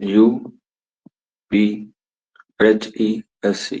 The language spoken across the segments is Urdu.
UPHESC,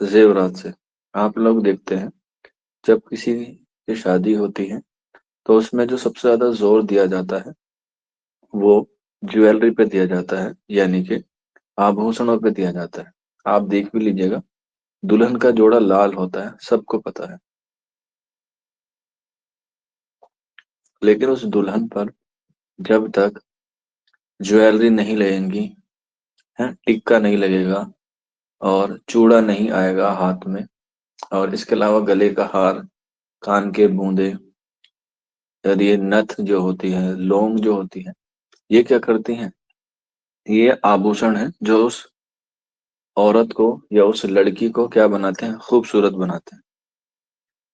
زیورات سے آپ لوگ دیکھتے ہیں جب کسی کی شادی ہوتی ہے تو اس میں جو سب سے زیادہ زور دیا جاتا ہے وہ جویلری پہ دیا جاتا ہے، یعنی کہ آبھوشنوں پہ دیا جاتا ہے۔ آپ دیکھ بھی لیجیے گا، دلہن کا جوڑا لال ہوتا ہے، سب کو پتا ہے، لیکن اس دلہن پر جب تک جویلری نہیں لگیں گی، ٹکا نہیں لگے گا اور چوڑا نہیں آئے گا ہاتھ میں، اور اس کے علاوہ گلے کا ہار، کان کے بوندے، اور یہ نتھ جو ہوتی ہے، لونگ جو ہوتی ہے، یہ کیا کرتی ہیں؟ یہ آبھوشن ہے جو اس عورت کو یا اس لڑکی کو کیا بناتے ہیں؟ خوبصورت بناتے ہیں۔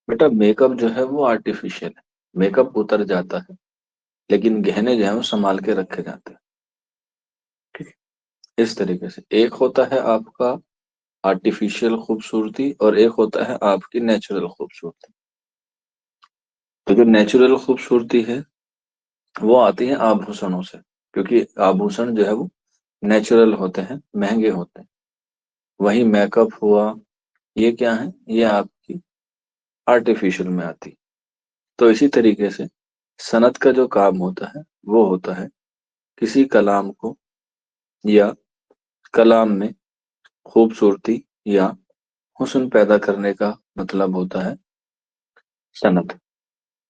بیٹا میک اپ جو ہے وہ آرٹیفیشل ہے، میک اپ اتر جاتا ہے، لیکن گہنے جو ہیں وہ سنبھال کے رکھے جاتے ہیں۔ ٹھیک ہے؟ اس طریقے سے ایک ہوتا ہے آپ کا آرٹیفیشل خوبصورتی اور ایک ہوتا ہے آپ کی نیچرل خوبصورتی۔ تو جو نیچرل خوبصورتی ہے وہ آتی ہے آبھوشنوں سے، کیونکہ آبھوشن جو ہے وہ نیچرل ہوتے ہیں، مہنگے ہوتے ہیں۔ وہی میک اپ ہوا، یہ کیا ہے؟ یہ آپ کی آرٹیفیشل میں آتی۔ تو اسی طریقے سے صنعت کا جو کام ہوتا ہے وہ ہوتا ہے کسی کلام کو یا کلام میں خوبصورتی یا حسن پیدا کرنے کا مطلب ہوتا ہے صنعت،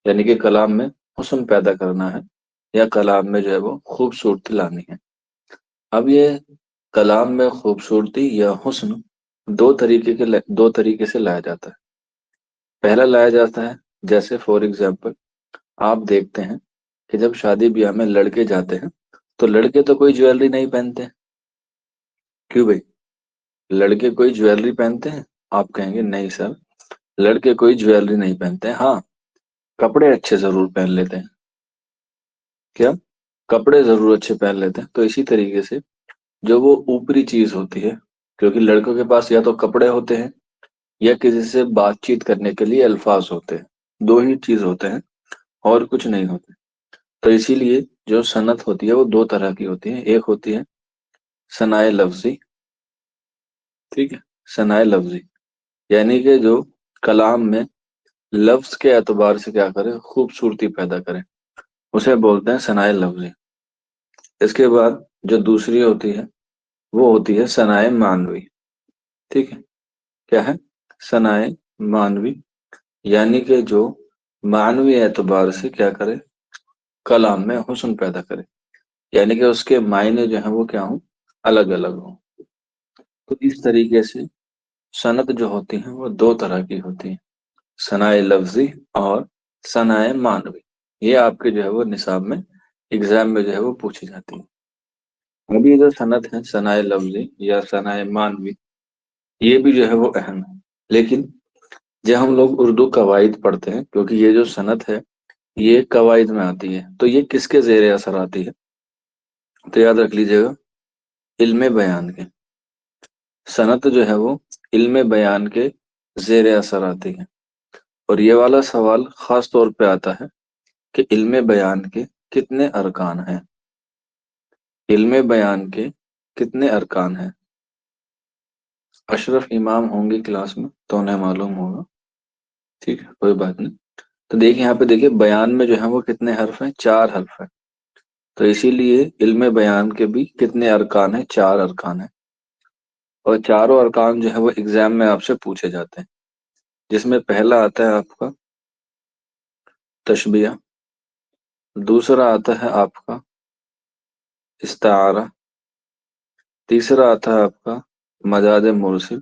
یعنی کہ کلام میں حسن پیدا کرنا ہے یا کلام میں جو ہے وہ خوبصورتی لانی ہے۔ اب یہ کلام میں خوبصورتی یا حسن دو طریقے سے لایا جاتا ہے۔ پہلا لایا جاتا ہے جیسے فور ایگزامپل آپ دیکھتے ہیں کہ جب شادی بیاہ میں لڑکے جاتے ہیں تو لڑکے تو کوئی جویلری نہیں پہنتے، کیوں بھائی؟ لڑکے کوئی جویلری پہنتے ہیں؟ آپ کہیں گے نہیں سر، لڑکے کوئی جویلری نہیں پہنتے، ہاں کپڑے اچھے ضرور پہن لیتے ہیں۔ کیا؟ کپڑے ضرور اچھے پہن لیتے ہیں۔ تو اسی طریقے سے جو وہ اوپری چیز ہوتی ہے، کیونکہ لڑکوں کے پاس یا تو کپڑے ہوتے ہیں یا کسی سے بات چیت کرنے کے لیے الفاظ ہوتے ہیں، دو ہی چیز ہوتے ہیں اور کچھ نہیں ہوتے۔ تو اسی لیے جو صنعت ہوتی ہے وہ دو طرح کی ہوتی ہے، ایک ہوتی ہے صنائع لفظی، ٹھیک ہے، صنائع لفظی یعنی کہ جو کلام میں لفظ کے اعتبار سے کیا کرے؟ خوبصورتی پیدا کرے، اسے بولتے ہیں صنائع لفظی۔ اس کے بعد جو دوسری ہوتی ہے وہ ہوتی ہے صنائع معنوی، ٹھیک ہے، کیا ہے؟ صنائع معنوی، یعنی کہ جو معنوی اعتبار سے کیا کرے؟ کلام میں حسن پیدا کرے، یعنی کہ اس کے معنی جو ہیں وہ کیا ہوں؟ الگ الگ ہوں۔ تو اس طریقے سے صنعت جو ہوتی ہیں وہ دو طرح کی ہوتی ہیں، صنائع لفظی اور صنائع معنوی۔ یہ آپ کے جو ہے وہ نصاب میں ایگزام میں جو ہے وہ پوچھی جاتی ہے۔ ابھی جو صنعت ہے صنائع لفظی یا صنائع معنوی، یہ بھی جو ہے وہ اہم ہے، لیکن جب ہم لوگ اردو قواعد پڑھتے ہیں، کیونکہ یہ جو صنعت ہے یہ قواعد میں آتی ہے، تو یہ کس کے زیر اثر آتی ہے؟ تو یاد رکھ لیجیے گا، علم بیان کے۔ صنعت جو ہے وہ علم بیان کے زیر اثر آتی ہے، اور یہ والا سوال خاص طور پہ آتا ہے کہ علم بیان کے کتنے ارکان ہیں؟ علم بیان کے کتنے ارکان ہیں؟ اشرف امام ہوں گے کلاس میں تو انہیں معلوم ہوگا، ٹھیک ہے، کوئی بات نہیں۔ تو دیکھیں یہاں پہ، دیکھیں بیان میں جو ہے وہ کتنے حرف ہیں؟ 4 حرف ہیں۔ تو اسی لیے علم بیان کے بھی کتنے ارکان ہیں؟ 4 ارکان ہیں، اور چاروں ارکان جو ہے وہ ایگزام میں آپ سے پوچھے جاتے ہیں، جس میں پہلا آتا ہے آپ کا تشبیہ، دوسرا آتا ہے آپ کا استعارہ، تیسرا آتا ہے آپ کا مجاز مرسل،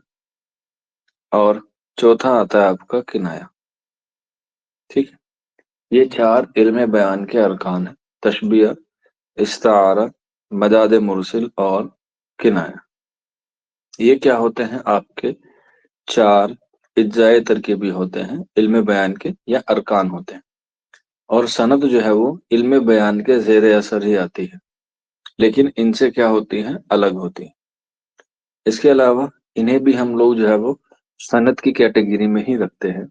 اور چوتھا آتا ہے آپ کا کنایا، ٹھیک ہے۔ یہ 4 علم بیان کے ارکان ہیں، تشبیہ، استعارہ، مجاز مرسل اور کنایا۔ یہ کیا ہوتے ہیں؟ آپ کے 4 اجزائے ترکیبی ہوتے ہیں، علم بیان کے یا ارکان ہوتے ہیں، اور صنعت جو ہے وہ علم بیان کے زیر اثر ہی آتی ہے، لیکن ان سے کیا ہوتی ہیں؟ الگ ہوتی ہیں۔ اس کے علاوہ انہیں بھی ہم لوگ جو ہے وہ صنعت کی کیٹیگری میں ہی رکھتے ہیں،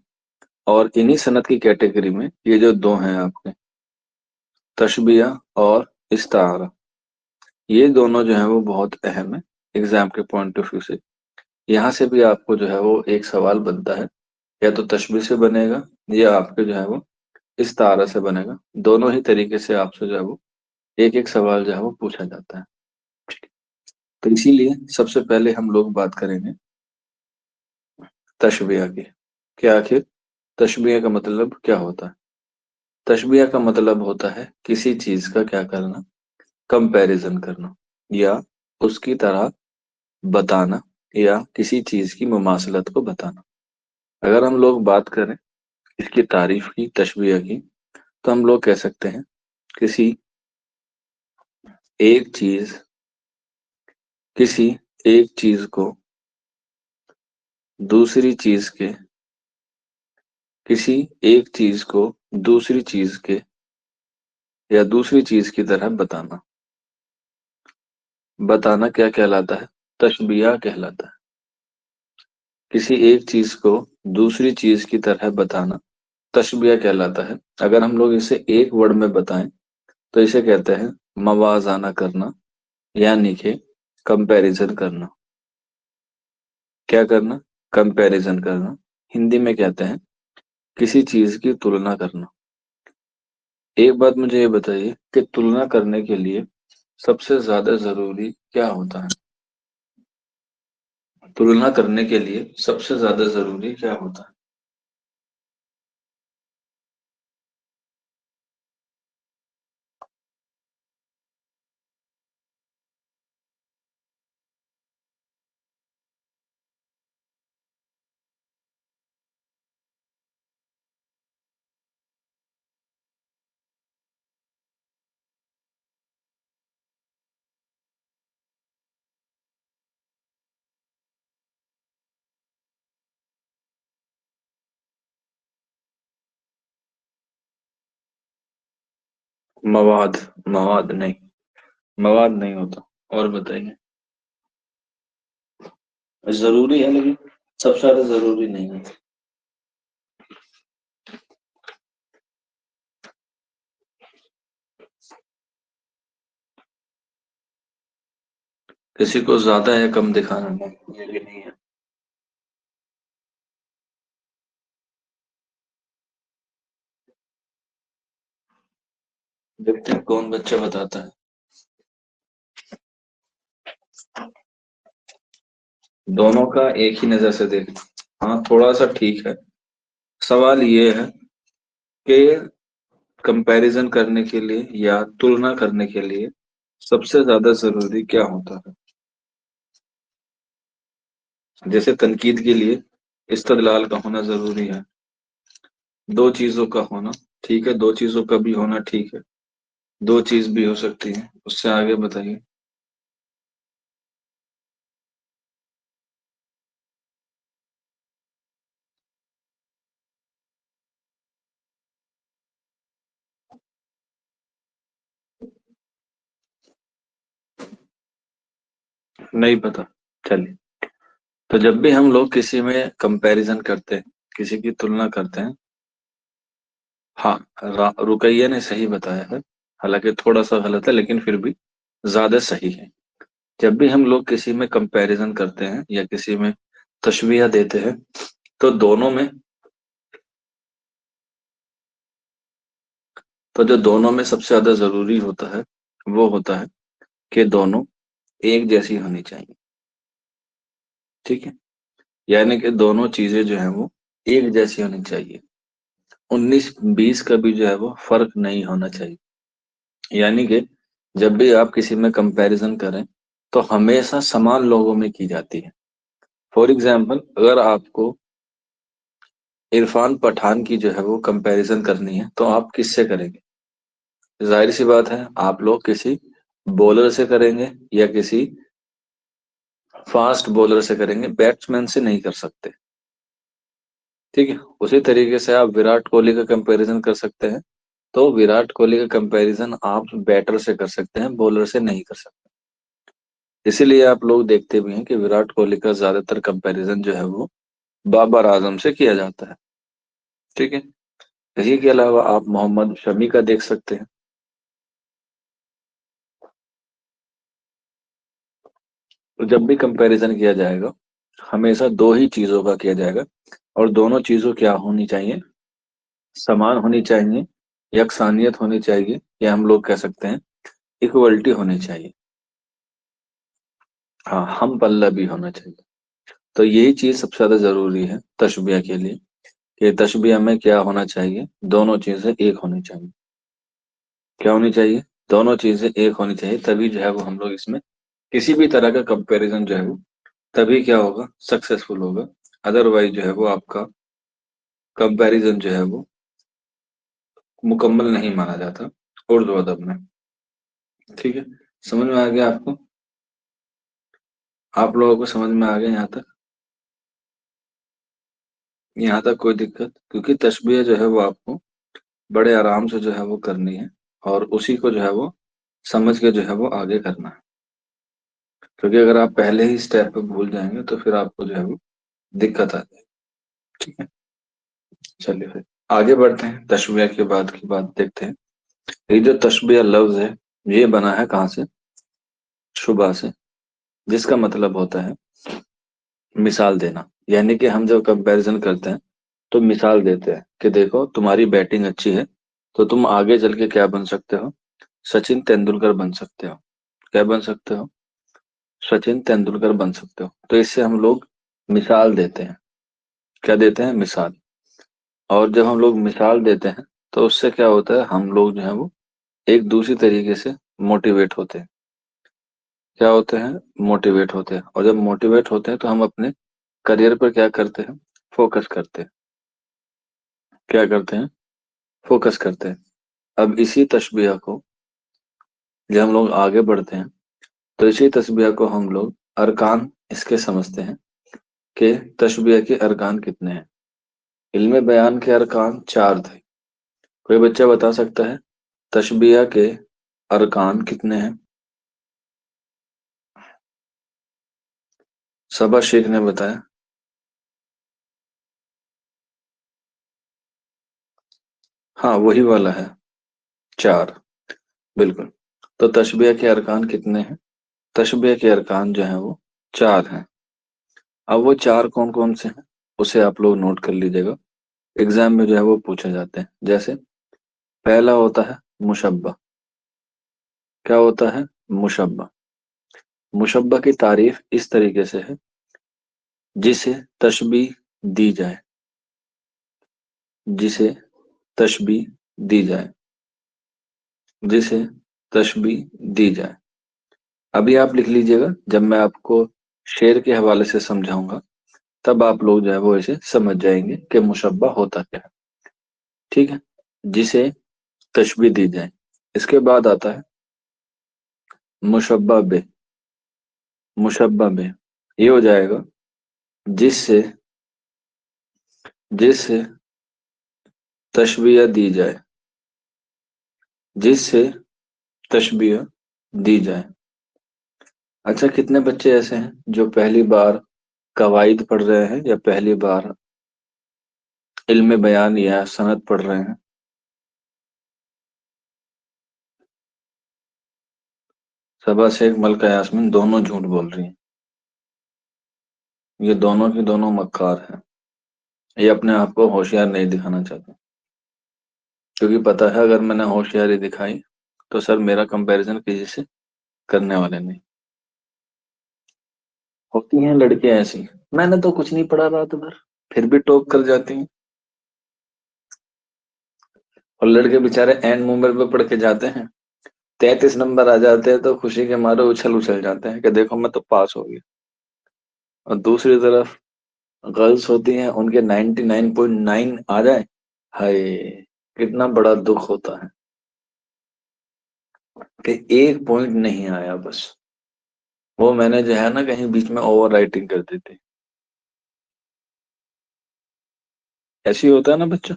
اور انہی صنعت کی کیٹیگری میں یہ جو دو ہیں آپ کے تشبیہ اور استعارہ، یہ دونوں جو ہیں وہ بہت اہم ہے ایگزام کے پوائنٹ آف ویو سے، یہاں سے بھی آپ کو جو ہے وہ ایک سوال بنتا ہے، یا تو تشبیہ سے بنے گا یا آپ کے جو ہے وہ استعارہ سے بنے گا۔ دونوں ہی طریقے سے آپ سے جو ہے وہ ایک ایک سوال جو ہے وہ پوچھا جاتا ہے۔ تو اسی لیے سب سے پہلے ہم لوگ بات کریں گے تشبیہ کی، کہ آخر تشبیہ کا مطلب کیا ہوتا ہے۔ تشبیہ کا مطلب ہوتا ہے کسی چیز کا کیا کرنا، کمپیریزن کرنا، یا اس کی طرح بتانا، یا کسی چیز کی مماثلت کو بتانا۔ اگر ہم لوگ بات کریں اس کی تعریف کی، تشبیہ کی، تو ہم لوگ کہہ سکتے ہیں کسی ایک چیز کسی ایک چیز کو دوسری چیز کے کسی ایک چیز کو دوسری چیز کے یا دوسری چیز کی طرح بتانا۔ بتانا کیا کہلاتا ہے؟ تشبیہ کہلاتا ہے۔ کسی ایک چیز کو دوسری چیز کی طرح بتانا تشبیہ کہلاتا ہے۔ اگر ہم لوگ اسے ایک ورڈ میں بتائیں تو اسے کہتے ہیں موازنہ کرنا، یعنی کہ کمپیریزن کرنا۔ کیا کرنا؟ کمپیریزن کرنا۔ ہندی میں کہتے ہیں کسی چیز کی تلنا کرنا۔ ایک بات مجھے یہ بتائیے کہ تلنا کرنے کے لیے سب سے زیادہ ضروری کیا ہوتا ہے؟ تلنا کرنے کے لیے سب سے زیادہ ضروری کیا ہوتا ہے؟ مواد مواد نہیں، مواد نہیں ہوتا۔ اور بتائیے؟ ضروری ہے لیکن سب سے زیادہ ضروری نہیں ہے۔ کسی کو زیادہ یا کم دکھانا نہیں، یہ بھی نہیں ہے۔ دیکھتے ہیں کون بچہ بتاتا ہے۔ دونوں کا ایک ہی نظر سے دیکھنا، ہاں تھوڑا سا ٹھیک ہے۔ سوال یہ ہے کہ کمپیریزن کرنے کے لیے یا تلنا کرنے کے لیے سب سے زیادہ ضروری کیا ہوتا ہے؟ جیسے تنقید کے لیے استدلال کا ہونا ضروری ہے، دو چیزوں کا ہونا ٹھیک ہے، دو چیزوں کا بھی ہونا ٹھیک ہے، دو چیز بھی ہو سکتی ہے۔ اس سے آگے بتائیے۔ نہیں پتا؟ چلیے، تو جب بھی ہم لوگ کسی میں کمپیریزن کرتے ہیں، کسی کی تلنا کرتے ہیں، ہاں رقیہ نے صحیح بتایا ہے، حالانکہ تھوڑا سا غلط ہے لیکن پھر بھی زیادہ صحیح ہے۔ جب بھی ہم لوگ کسی میں کمپیریزن کرتے ہیں یا کسی میں تشبیہ دیتے ہیں تو جو دونوں میں سب سے زیادہ ضروری ہوتا ہے وہ ہوتا ہے کہ دونوں ایک جیسی ہونی چاہیے۔ ٹھیک ہے، یعنی کہ دونوں چیزیں جو ہیں وہ ایک جیسی ہونی چاہیے، 19-20 کا بھی جو ہے وہ فرق نہیں ہونا چاہیے۔ یعنی کہ جب بھی آپ کسی میں کمپیریزن کریں تو ہمیشہ سمان لوگوں میں کی جاتی ہے۔ فار ایگزامپل، اگر آپ کو عرفان پٹھان کی جو ہے وہ کمپیریزن کرنی ہے تو آپ کس سے کریں گے؟ ظاہر سی بات ہے آپ لوگ کسی بولر سے کریں گے یا کسی فاسٹ بولر سے کریں گے، بیٹسمین سے نہیں کر سکتے۔ ٹھیک ہے، اسی طریقے سے آپ وراٹ کوہلی کا کمپیریزن کر سکتے ہیں، تو وراٹ کوہلی کا کمپیریزن آپ بیٹر سے کر سکتے ہیں، بولر سے نہیں کر سکتے۔ اسی لیے آپ لوگ دیکھتے بھی ہیں کہ وراٹ کوہلی کا زیادہ تر کمپیریزن جو ہے وہ بابر اعظم سے کیا جاتا ہے۔ ٹھیک ہے، اسی کے علاوہ آپ محمد شمی کا دیکھ سکتے ہیں۔ تو جب بھی کمپیریزن کیا جائے گا ہمیشہ دو ہی چیزوں کا کیا جائے گا، اور دونوں چیزوں کیا ہونی چاہیے؟ سمان ہونی چاہیے، یکسانیت ہونی چاہیے، یا ہم لوگ کہہ سکتے ہیں ایکوالٹی ہونی چاہیے، ہاں ہم پلہ بھی ہونا چاہیے۔ تو یہی چیز سب سے زیادہ ضروری ہے تشبیہ کے لیے، کہ تشبیہ میں کیا ہونا چاہیے؟ دونوں چیزیں ایک ہونی چاہیے۔ کیا ہونی چاہیے؟ دونوں چیزیں ایک ہونی چاہیے، تبھی جو ہے وہ ہم لوگ اس میں کسی بھی طرح کا کمپیریزن جو ہے وہ تبھی کیا ہوگا؟ سکسیسفل ہوگا۔ ادروائز جو ہے وہ آپ کا کمپیریزن جو ہے وہ مکمل نہیں مانا جاتا اردو ادب میں۔ ٹھیک ہے، سمجھ میں آ گیا آپ کو؟ آپ لوگوں کو سمجھ میں آ گیا یہاں تک؟ یہاں تک کوئی دقت؟ کیونکہ تشبیہ جو ہے وہ آپ کو بڑے آرام سے جو ہے وہ کرنی ہے، اور اسی کو جو ہے وہ سمجھ کے جو ہے وہ آگے کرنا ہے، کیونکہ اگر آپ پہلے ہی اسٹیپ پہ بھول جائیں گے تو پھر آپ کو جو ہے وہ دقت آ جائے گی۔ ٹھیک ہے، چلیے پھر آگے بڑھتے ہیں، تشبیہ کے بعد کی بات دیکھتے ہیں۔ یہ جو تشبیہ لفظ ہے یہ بنا ہے کہاں سے؟ شبہ سے، جس کا مطلب ہوتا ہے مثال دینا، یعنی کہ ہم جب کمپیریزن کرتے ہیں تو مثال دیتے ہیں کہ دیکھو تمہاری بیٹنگ اچھی ہے تو تم آگے چل کے کیا بن سکتے ہو؟ سچن تندولکر بن سکتے ہو۔ کیا بن سکتے ہو؟ سچن تندولکر بن سکتے ہو۔ تو اس سے ہم لوگ مثال دیتے ہیں۔ کیا دیتے ہیں؟ مثال۔ اور جب ہم لوگ مثال دیتے ہیں تو اس سے کیا ہوتا ہے؟ ہم لوگ جو ہے وہ ایک دوسری طریقے سے موٹیویٹ ہوتے ہیں۔ کیا ہوتے ہیں؟ موٹیویٹ ہوتے ہیں، اور جب موٹیویٹ ہوتے ہیں تو ہم اپنے کریئر پر کیا کرتے ہیں؟ فوکس کرتے ہیں۔ کیا کرتے ہیں؟ فوکس کرتے ہیں۔ اب اسی تشبیہ کو جب ہم لوگ آگے بڑھتے ہیں تو اسی تشبیہ کو ہم لوگ ارکان اس کے سمجھتے ہیں کہ تشبیہ کے ارکان کتنے ہیں۔ علم بیان کے ارکان 4 تھے، کوئی بچہ بتا سکتا ہے تشبیہ کے ارکان کتنے ہیں؟ صبا شیخ نے بتایا۔ ہاں وہی والا ہے، 4، بالکل۔ تو تشبیہ کے ارکان کتنے ہیں؟ تشبیہ کے ارکان جو ہیں وہ 4 ہیں۔ اب وہ 4 کون کون سے ہیں اسے آپ لوگ نوٹ کر لیجیے گا، ایگزام میں جو ہے وہ پوچھے جاتے ہیں۔ جیسے پہلا ہوتا ہے مشبہ۔ کیا ہوتا ہے؟ مشبہ۔ مشبہ کی تعریف اس طریقے سے ہے، جسے تشبیہ دی جائے، جسے تشبیہ دی جائے، جسے تشبیہ دی جائے۔ ابھی آپ لکھ لیجئے گا، جب میں آپ کو شعر کے حوالے سے سمجھاؤں گا تب آپ لوگ جو ہے وہ اسے سمجھ جائیں گے کہ مشبہ ہوتا کیا ہے۔ ٹھیک ہے، جسے تشبیہ دی جائے۔ اس کے بعد آتا ہے مشبہ بے۔ مشبہ بے یہ ہو جائے گا جس سے تشبیہ دی جائے، جس سے تشبیہ دی جائے۔ اچھا کتنے بچے ایسے ہیں جو پہلی بار قواعد پڑھ رہے ہیں یا پہلی بار علم بیان یا سند پڑھ رہے ہیں؟ صبا شیخ ملکہ یاسمین دونوں جھوٹ بول رہی ہیں، یہ دونوں کی دونوں مکار ہیں، یہ اپنے آپ کو ہوشیار نہیں دکھانا چاہتے، کیونکہ پتا ہے اگر میں نے ہوشیاری دکھائی تو سر میرا کمپیریزن کسی سے کرنے والے نہیں۔ ہوتی ہیں لڑکیاں ایسی، میں نے تو کچھ نہیں پڑھا رات بھر پھر بھی ٹاپ کر جاتی ہیں، اور لڑکے بےچارے اینڈ مومنٹ پہ پڑھ کے جاتے ہیں 33 نمبر آ جاتے ہیں تو خوشی کے مارے اچھل اچھل جاتے ہیں کہ دیکھو میں تو پاس ہو گیا، اور دوسری طرف گرلس ہوتی ہیں ان کے 99.9 آ جائے، ہائے کتنا بڑا دکھ ہوتا ہے کہ 1 پوائنٹ نہیں آیا بس، وہ میں نے جو ہے نا کہیں بیچ میں اوور رائٹنگ کر دی تھی۔ ایسے ہی ہوتا ہے نا بچہ۔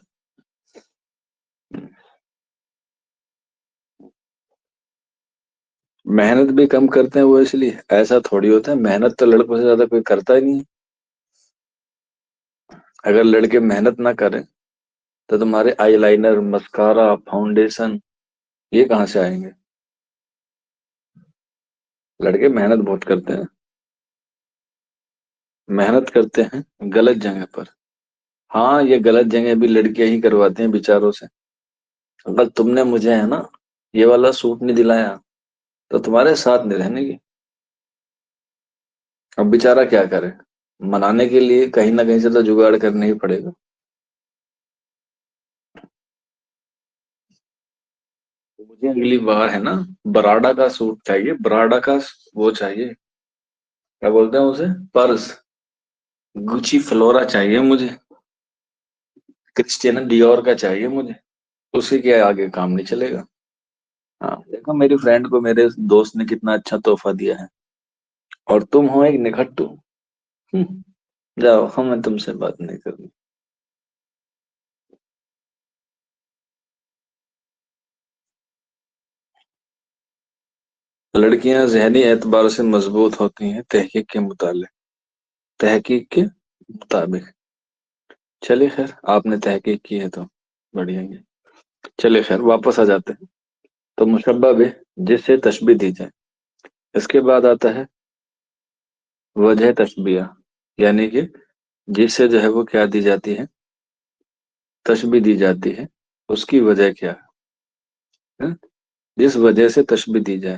محنت بھی کم کرتے ہیں وہ اس لیے، ایسا تھوڑی ہوتا ہے، محنت تو لڑکوں سے زیادہ کوئی کرتا ہی نہیں ہے۔ اگر لڑکے محنت نہ کریں تو تمہارے آئی لائنر، مسکارا، فاؤنڈیشن یہ کہاں سے آئیں گے؟ لڑکے محنت بہت کرتے ہیں۔ محنت کرتے ہیں غلط جگہ پر. ہاں یہ غلط جگہ بھی لڑکیاں ہی کرواتے ہیں بیچاروں سے. اگر تم نے مجھے ہے نا یہ والا سوٹ نہیں دلایا تو تمہارے ساتھ نہیں رہنے کی. اب بیچارہ کیا کرے؟ منانے کے لیے کہیں نہ کہیں سے تو جگاڑ کرنا ہی پڑے گا. مجھے اگلی بار ہے نا براڈا کا سوٹ چاہیے. براڈا کا وہ چاہیے، کیا بولتے ہیں اسے، پرس. گچی فلورا چاہیے مجھے. کرسچین ڈیور کا چاہیے مجھے. اسی کے آگے کام نہیں چلے گا. ہاں دیکھو میری فرینڈ کو میرے دوست نے کتنا اچھا تحفہ دیا ہے، اور تم ہو ایک نکھٹو. ہم، جاؤ، ہمیں تم سے بات نہیں کرنی. لڑکیاں ذہنی اعتبار سے مضبوط ہوتی ہیں تحقیق کے مطابق. تحقیق کے مطابق. چلیے خیر، آپ نے تحقیق کی ہے تو بڑھیا ہی ہے. چلیے خیر، واپس آ جاتے ہیں. تو مشبہ بے، جس سے تشبیہ دی جائے. اس کے بعد آتا ہے وجہ تشبیہ، یعنی کہ جس سے جو ہے وہ کیا دی جاتی ہے، تشبیہ دی جاتی ہے. اس کی وجہ کیا ہے؟ جس وجہ سے تشبیہ دی جائے.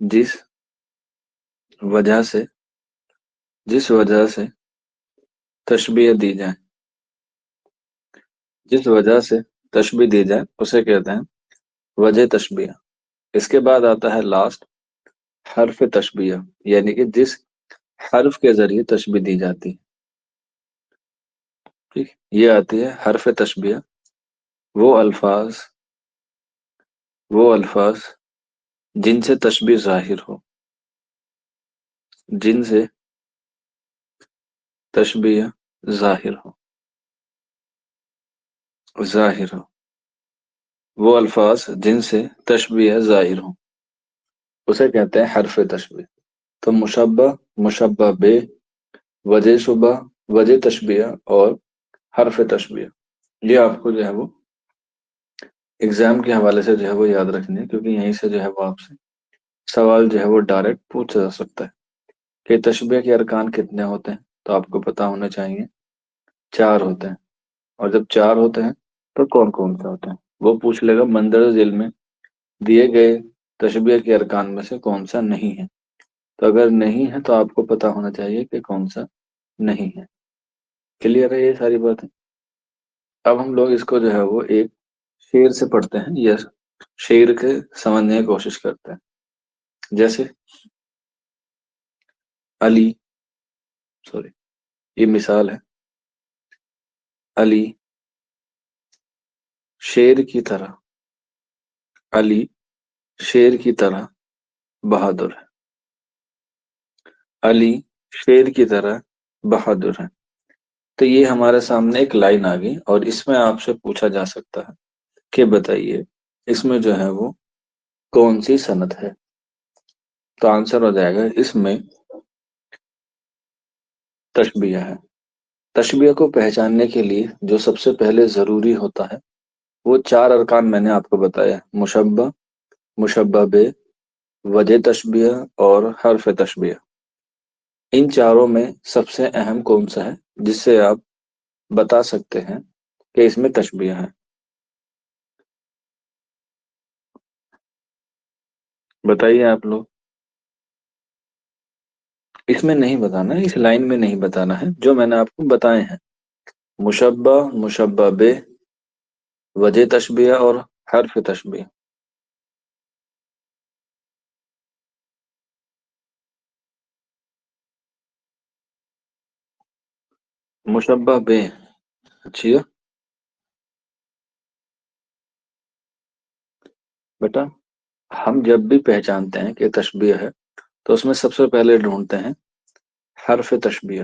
جس وجہ سے، جس وجہ سے تشبیہ دی جائے. جس وجہ سے تشبیہ دی جائے اسے کہتے ہیں وجہ تشبیہ. اس کے بعد آتا ہے لاسٹ حرف تشبیہ، یعنی کہ جس حرف کے ذریعے تشبیہ دی جاتی ہے. ٹھیک، یہ آتی ہے حرف تشبیہ. وہ الفاظ، وہ الفاظ جن سے تشبیہ ظاہر ہو، جن سے تشبیہ ظاہر ہو، ظاہر ہو. وہ الفاظ جن سے تشبیہ ظاہر ہو اسے کہتے ہیں حرف تشبیہ. تو مشبہ، مشبہ بے، وجہ شبہ، وجہ تشبیہ اور حرف تشبیہ. یہ آپ کو جو ہے وہ ایگزام کے حوالے سے جو ہے وہ یاد رکھنے ہے، کیونکہ یہیں سے جو ہے وہ آپ سے سوال جو ہے وہ ڈائریکٹ پوچھا جا سکتا ہے کہ تشبیہ کے ارکان کتنے ہوتے ہیں. تو آپ کو پتا ہونا چاہیے 4 ہوتے ہیں. اور جب 4 ہوتے ہیں تو کون کون سے ہوتے ہیں وہ پوچھ لے گا مندرجہ ذیل میں دیے گئے تشبیہ کے ارکان میں سے کون سا نہیں ہے. تو اگر نہیں ہے تو آپ کو پتا ہونا چاہیے کہ کون سا نہیں ہے. کلیئر ہے یہ ساری باتیں؟ اب ہم لوگ اس کو جو ہے وہ ایک شعر سے پڑھتے ہیں یا شعر کے سمجھنے کی کوشش کرتے ہیں. جیسے علی، سوری، یہ مثال ہے. علی شیر کی طرح، علی شیر کی طرح بہادر ہے. علی شیر کی طرح بہادر ہے. تو یہ ہمارے سامنے ایک لائن آ گئی، اور اس میں آپ سے پوچھا جا سکتا ہے کہ بتائیے اس میں جو ہے وہ کون سی صنعت ہے. تو آنسر ہو جائے گا اس میں تشبیہ ہے. تشبیہ کو پہچاننے کے لیے جو سب سے پہلے ضروری ہوتا ہے وہ 4 ارکان میں نے آپ کو بتایا: مشبہ، مشبہ بے، وجہ تشبیہ اور حرف تشبیہ. ان چاروں میں سب سے اہم کون سا ہے جس سے آپ بتا سکتے ہیں کہ اس میں تشبیہ ہے؟ بتائیے آپ لوگ. اس میں نہیں بتانا ہے، اس لائن میں نہیں بتانا ہے، جو میں نے آپ کو بتائے ہیں: مشبہ، مشبہ بے، وجہ تشبیہ اور حرف تشبیہ. مشبہ بے، اچھا بیٹا، ہم جب بھی پہچانتے ہیں کہ تشبیہ ہے تو اس میں سب سے پہلے ڈھونڈتے ہیں حرف تشبیہ.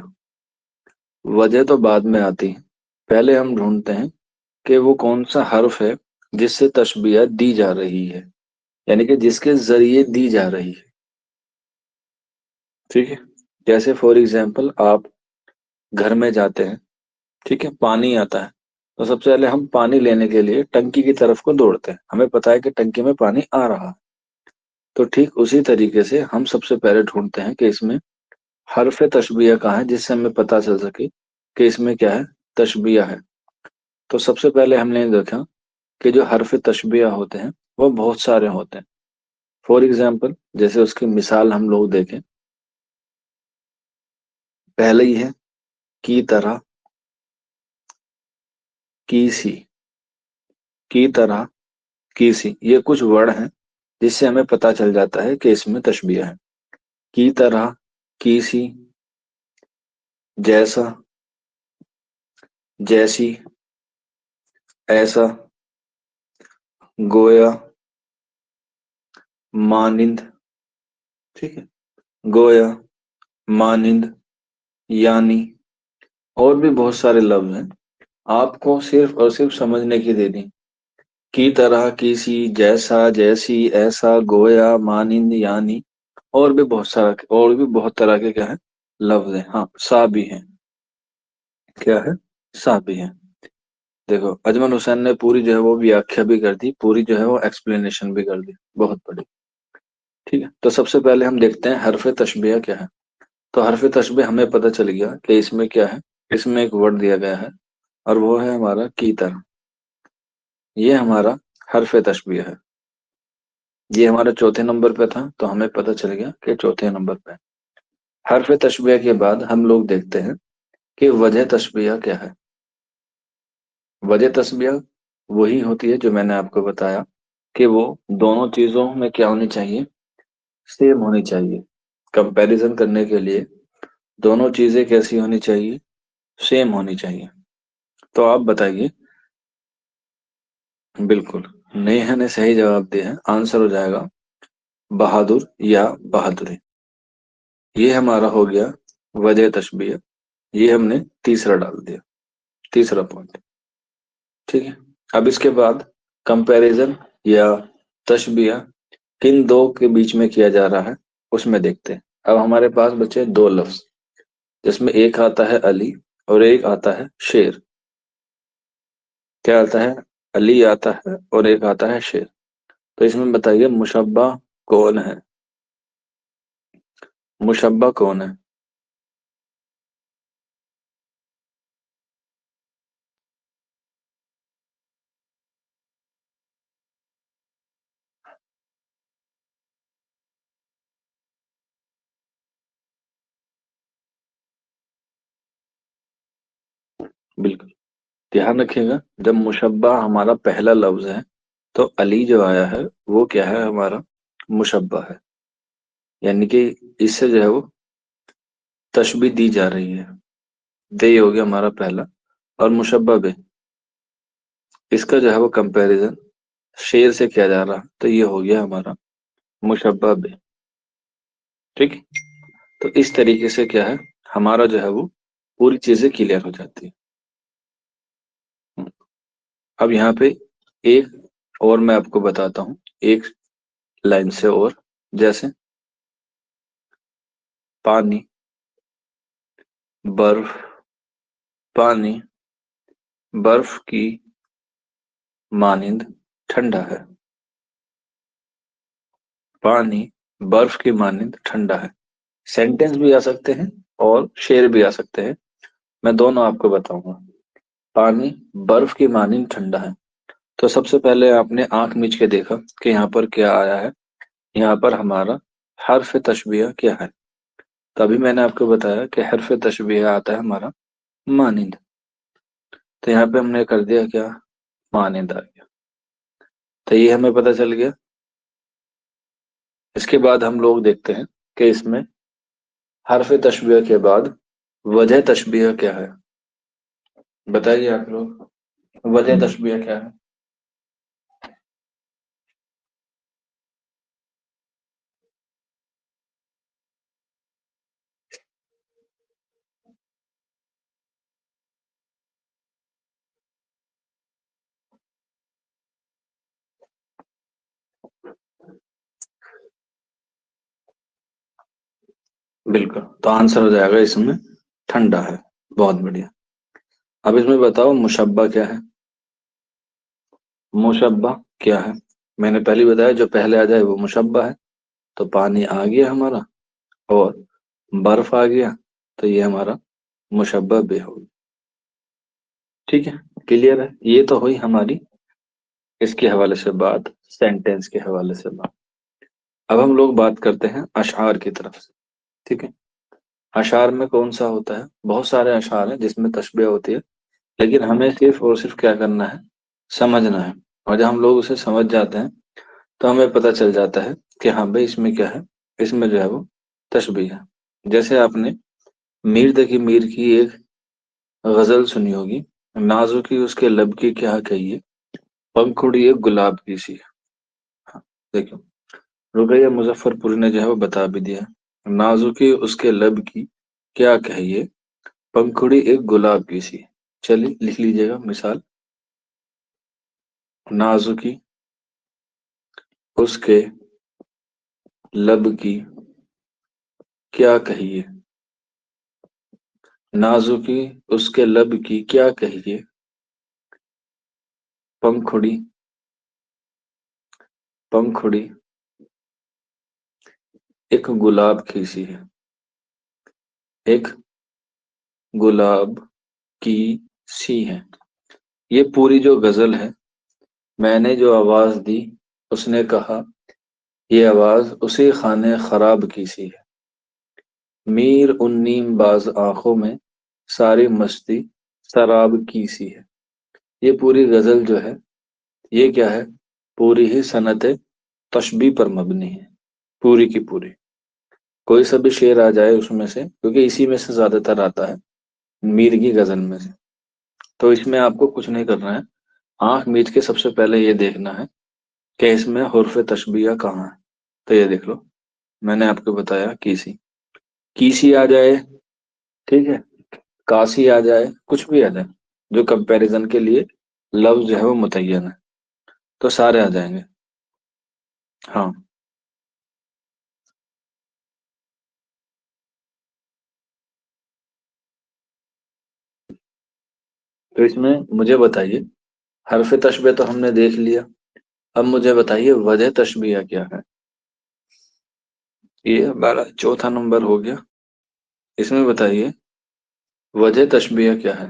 وجہ تو بعد میں آتی ہے. پہلے ہم ڈھونڈتے ہیں کہ وہ کون سا حرف ہے جس سے تشبیہ دی جا رہی ہے، یعنی کہ جس کے ذریعے دی جا رہی ہے. ٹھیک ہے، جیسے فور ایگزامپل آپ گھر میں جاتے ہیں، ٹھیک ہے، پانی آتا ہے تو سب سے پہلے ہم پانی لینے کے لیے ٹنکی کی طرف کو دوڑتے ہیں. ہمیں پتا ہے کہ ٹنکی میں پانی آ رہا ہے. تو ٹھیک اسی طریقے سے ہم سب سے پہلے ڈھونڈتے ہیں کہ اس میں حرف تشبیہ کہاں ہے جس سے ہمیں پتا چل سکے کہ اس میں کیا ہے، تشبیہ ہے. تو سب سے پہلے ہم نے دیکھا کہ جو حرف تشبیہ ہوتے ہیں وہ بہت سارے ہوتے ہیں. فار ایگزامپل جیسے اس کی مثال ہم لوگ دیکھیں، پہلے ہی ہے کی طرح، کی سی، کی طرح، کی سی، یہ کچھ ورڈ ہیں جس سے ہمیں پتا چل جاتا ہے کہ اس میں تشبیہ ہے. کی طرح، کی سی، جیسا، جیسی، ایسا، گویا، مانند. ٹھیک ہے، گویا، مانند، یعنی، اور بھی بہت سارے لفظ ہیں. آپ کو صرف اور صرف سمجھنے کی دے دیں، کی طرح، کسی، جیسا، جیسی، ایسا، گویا، مانند، یعنی، اور بھی بہت طرح کے کیا ہے لفظ ہیں. ہاں سا بھی ہیں، کیا ہے، سا بھی ہیں. دیکھو اجمل حسین نے پوری جو ہے وہ ویاخیا بھی کر دی، پوری جو ہے وہ ایکسپلینیشن بھی کر دی، بہت بڑی. ٹھیک ہے، تو سب سے پہلے ہم دیکھتے ہیں حرف تشبیہ کیا ہے. تو حرف تشبیہ ہمیں پتہ چل گیا کہ اس میں کیا ہے، اس میں ایک ورڈ دیا گیا ہے اور وہ ہے ہمارا کی طرح. یہ ہمارا حرف تشبیہ ہے. یہ ہمارا چوتھے نمبر پہ تھا تو ہمیں پتہ چل گیا کہ چوتھے نمبر پہ. حرف تشبیہ کے بعد ہم لوگ دیکھتے ہیں کہ وجہ تشبیہ کیا ہے. وجہ تشبیہ وہی ہوتی ہے جو میں نے آپ کو بتایا کہ وہ دونوں چیزوں میں کیا ہونی چاہیے، سیم ہونی چاہیے. کمپیریزن کرنے کے لیے دونوں چیزیں کیسی ہونی چاہیے، سیم ہونی چاہیے. تو آپ بتائیے. بالکل، نیہا نے صحیح جواب دیا ہے. آنسر ہو جائے گا بہادر یا بہادری. یہ ہمارا ہو گیا وجہ تشبیہ. یہ ہم نے تیسرا ڈال دیا، تیسرا پوائنٹ. ٹھیک ہے، اب اس کے بعد کمپیریزن یا تشبیہ کن دو کے بیچ میں کیا جا رہا ہے اس میں دیکھتے ہیں. اب ہمارے پاس بچے دو لفظ جس میں ایک آتا ہے علی اور ایک آتا ہے شیر. کیا آتا ہے، علی آتا ہے اور ایک آتا ہے شیر. تو اس میں بتائیے مشبہ کون ہے، مشبہ کون ہے. بالکل، دھیان رکھیے گا جب مشبہ ہمارا پہلا لفظ ہے تو علی جو آیا ہے وہ کیا ہے، ہمارا مشبہ ہے. یعنی کہ اس سے جو ہے وہ تشبیہ دی جا رہی ہے. دے ہو گیا ہمارا پہلا، اور مشبہ بھی اس کا جو ہے وہ کمپیریزن شیر سے کیا جا رہا تو یہ ہو گیا ہمارا مشبہ بھی. ٹھیک، تو اس طریقے سے کیا ہے ہمارا جو ہے وہ پوری چیزیں کلیئر ہو جاتی ہیں. اب یہاں پہ ایک اور میں آپ کو بتاتا ہوں ایک لائن سے، اور جیسے پانی، برف، پانی برف کی مانند ٹھنڈا ہے. پانی برف کی مانند ٹھنڈا ہے. سینٹینس بھی آ سکتے ہیں اور شعر بھی آ سکتے ہیں، میں دونوں آپ کو بتاؤں گا. پانی برف کی مانند ٹھنڈا ہے. تو سب سے پہلے آپ نے آنکھ میچ کے دیکھا کہ یہاں پر کیا آیا ہے. یہاں پر ہمارا حرف تشبیہ کیا ہے. تبھی میں نے آپ کو بتایا کہ حرف تشبیہ آتا ہے ہمارا مانند. تو یہاں پہ ہم نے کر دیا کیا، مانند آ گیا. تو یہ ہمیں پتہ چل گیا. اس کے بعد ہم لوگ دیکھتے ہیں کہ اس میں حرف تشبیہ کے بعد وجہ تشبیہ کیا ہے. بتائیے آپ لوگ، وجہ تشبیہ کیا ہے. بالکل، تو آنسر ہو جائے گا اس میں ٹھنڈا ہے. بہت بڑھیا. اب اس میں بتاؤ مشبہ کیا ہے. مشبہ کیا ہے، میں نے پہلی بتایا جو پہلے آ جائے وہ مشبہ ہے. تو پانی آ گیا ہمارا، اور برف آ گیا تو یہ ہمارا مشبہ بے ہو گیا. ٹھیک ہے، کلیئر ہے. یہ تو ہوئی ہماری اس کے حوالے سے بات، سینٹینس کے حوالے سے بات. اب ہم لوگ بات کرتے ہیں اشعار کی طرف سے. ٹھیک ہے، اشعار میں کون سا ہوتا ہے؟ بہت سارے اشعار ہیں جس میں تشبیہ ہوتی ہے، لیکن ہمیں صرف اور صرف کیا کرنا ہے؟ سمجھنا ہے. اور جب ہم لوگ اسے سمجھ جاتے ہیں تو ہمیں پتہ چل جاتا ہے کہ ہاں بھائی اس میں کیا ہے، اس میں جو ہے وہ تشبیہ ہے. جیسے آپ نے میر دکی میر کی ایک غزل سنی ہوگی، نازو کی اس کے لب کی کیا کہیے، پنکھڑی ایک گلاب کی سی. ہاں، دیکھو رقیہ مظفر پوری نے جو ہے وہ بتا بھی دیا، نازو کی اس کے لب کی کیا کہیے، پنکھڑی ایک گلاب کی سی. چلیے لکھ لیجئے گا مثال. نازو کی اس کے لب کی کیا کہیے، نازو کی اس کے لب کی کیا کہیے، پنکھڑی پنکھڑی ایک گلاب کی سی ہے. ایک گلاب کی سی ہے. یہ پوری جو غزل ہے، میں نے جو آواز دی اس نے کہا یہ آواز اسی خانے خراب کی سی ہے. میر ان نیم باز آنکھوں میں ساری مستی سراب کی سی ہے. یہ پوری غزل جو ہے یہ کیا ہے؟ پوری ہی صنعت تشبیہ پر مبنی ہے، پوری کی پوری. کوئی سا بھی شعر آ جائے اس میں سے، کیونکہ اسی میں سے زیادہ تر آتا ہے میر کی غزل میں سے، تو اس میں آپ کو کچھ نہیں کرنا ہے. آنکھ میچ کے سب سے پہلے یہ دیکھنا ہے کہ اس میں حرف تشبیہ کہاں ہے. تو یہ دیکھ لو، میں نے آپ کو بتایا کیسی کیسی آ جائے، ٹھیک ہے، کاسی آ جائے، کچھ بھی آ جائے جو کمپیریزن کے لیے لفظ جو ہے وہ متعین ہے تو سارے آ جائیں گے. ہاں، تو اس میں مجھے بتائیے، حرف تشبیہ تو ہم نے دیکھ لیا، اب مجھے بتائیے وجہ تشبیہ کیا ہے. یہ ہمارا چوتھا نمبر ہو گیا. اس میں بتائیے وجہ تشبیہ کیا ہے،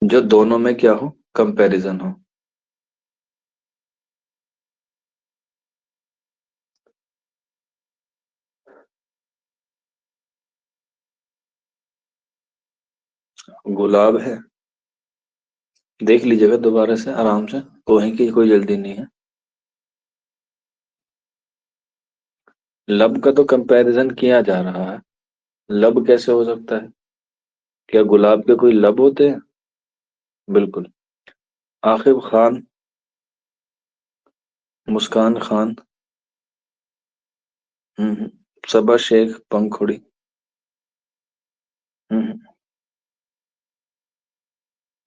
جو دونوں میں کیا ہو؟ کمپیریزن ہو. گلاب ہے، دیکھ لیجیے گا دوبارہ سے آرام سے، کوہیں کی کوئی جلدی نہیں ہے. لب کا تو کمپیریزن کیا جا رہا ہے، لب کیسے ہو سکتا ہے؟ کیا گلاب کے کوئی لب ہوتے ہیں؟ بالکل. عاقب خان، مسکان خان، صبا شیخ پنکھڑی. ہوں،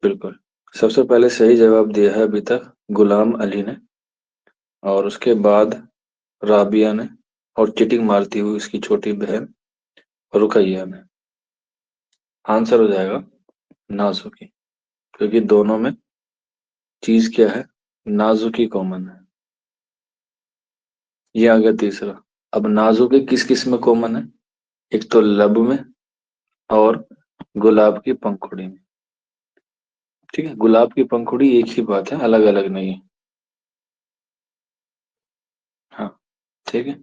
بالکل. سب سے پہلے صحیح جواب دیا ہے ابھی تک غلام علی نے، اور اس کے بعد رابعہ نے، اور چیٹنگ مارتی ہوئی اس کی چھوٹی بہن رقیہ نے. آنسر ہو جائے گا نازکی، کیونکہ دونوں میں چیز کیا ہے؟ نازکی کامن ہے. یہ آ گیا تیسرا. اب نازکی کس کس میں کامن ہے؟ ایک تو لب میں اور گلاب کی پنکھڑی میں. ٹھیک ہے، گلاب کی پنکھڑی ایک ہی بات ہے، الگ الگ نہیں ہے. ہاں، ٹھیک ہے.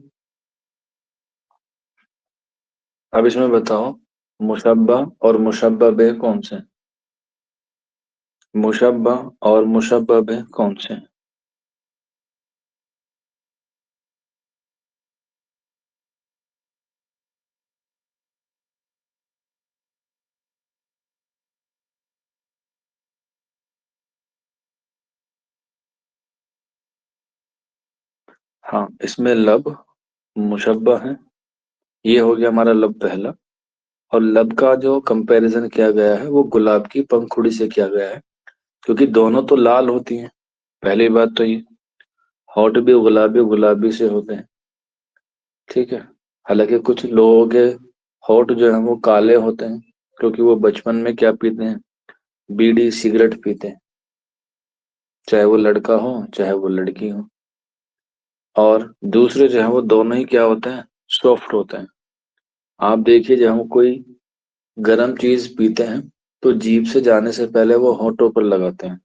اب اس میں بتاؤ مشبہ اور مشبہ بے کون سے ہیں؟ مشبہ اور مشبہ بے کون سے ہیں؟ ہاں، اس میں لب مشبہ ہے، یہ ہو گیا ہمارا لب پہلا. اور لب کا جو کمپیریزن کیا گیا ہے وہ گلاب کی پنکھڑی سے کیا گیا ہے، کیونکہ دونوں تو لال ہوتی ہیں. پہلی بات تو یہ ہونٹ بھی گلابی گلابی سے ہوتے ہیں. ٹھیک ہے، حالانکہ کچھ لوگوں کے ہونٹ جو ہیں وہ کالے ہوتے ہیں، کیونکہ وہ بچپن میں کیا پیتے ہیں؟ بیڑی سگریٹ پیتے ہیں، چاہے وہ لڑکا ہو چاہے وہ لڑکی ہو. اور دوسرے جو ہے وہ دونوں ہی کیا ہوتے ہیں، سافٹ ہوتے ہیں۔ آپ دیکھیے جب ہم کوئی گرم چیز پیتے ہیں تو جیب سے جانے سے پہلے وہ ہونٹوں پر لگاتے ہیں،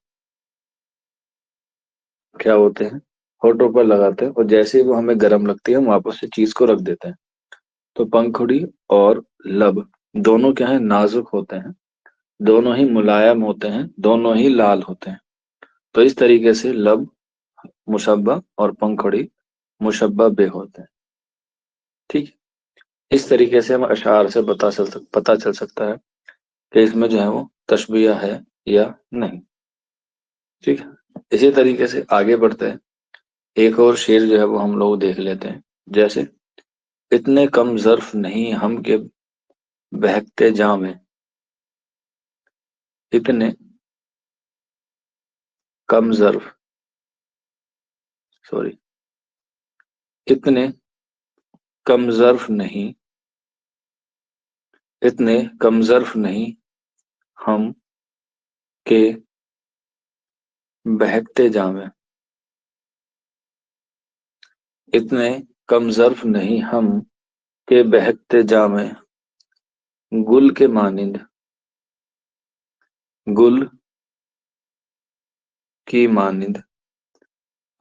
کیا ہوتے ہیں، ہونٹوں پر لگاتے ہیں، اور جیسے ہی وہ ہمیں گرم لگتی ہے ہم واپس سے چیز کو رکھ دیتے ہیں۔ تو پنکھڑی اور لب دونوں کیا ہیں، نازک ہوتے ہیں، دونوں ہی ملائم ہوتے ہیں، دونوں ہی لال ہوتے ہیں۔ تو اس طریقے سے لب مشبہ اور پنکھڑی مشبہ بے ہوتے ہیں، ٹھیک ہے۔ اس طریقے سے ہم اشعار سے پتا چل سکتا ہے کہ اس میں جو ہے وہ تشبیہ ہے یا نہیں، ٹھیک ہے۔ اسی طریقے سے آگے بڑھتے ہیں، ایک اور شعر جو ہے وہ ہم لوگ دیکھ لیتے ہیں، جیسے اتنے کم ظرف نہیں ہم کے بہکتے جام میں، اتنے کم ظرف، سوری، اتنے کم ظرف نہیں، اتنے کم ظرف نہیں ہم کے بہکتے جام میں، اتنے کم ظرف نہیں ہم کے بہکتے جام میں، گل کے مانند، گل کی مانند،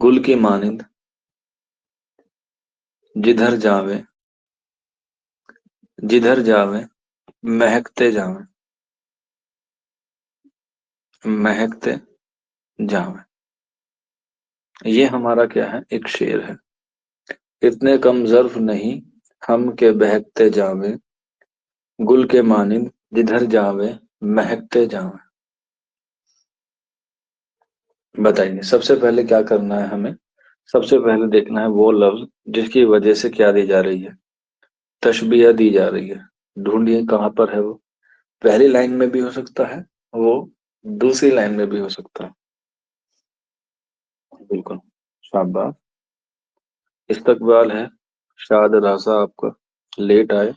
گل کی مانند جدھر جاویں، جدھر جاویں مہکتے جاویں، مہکتے جاویں۔ یہ ہمارا کیا ہے، ایک شعر ہے۔ اتنے کم ظرف نہیں ہم کے بہکتے جاویں، گل کے مانند جدھر جاویں مہکتے جاویں۔ بتائیے سب سے پہلے کیا کرنا ہے ہمیں، سب سے پہلے دیکھنا ہے وہ لفظ جس کی وجہ سے کیا دی جا رہی ہے، تشبیہ دی جا رہی ہے۔ ڈھونڈیے کہاں پر ہے وہ، پہلی لائن میں بھی ہو سکتا ہے، وہ دوسری لائن میں بھی ہو سکتا ہے، بالکل، شاباش، استقبال ہے، شاد راسا آپ کا، لیٹ آئے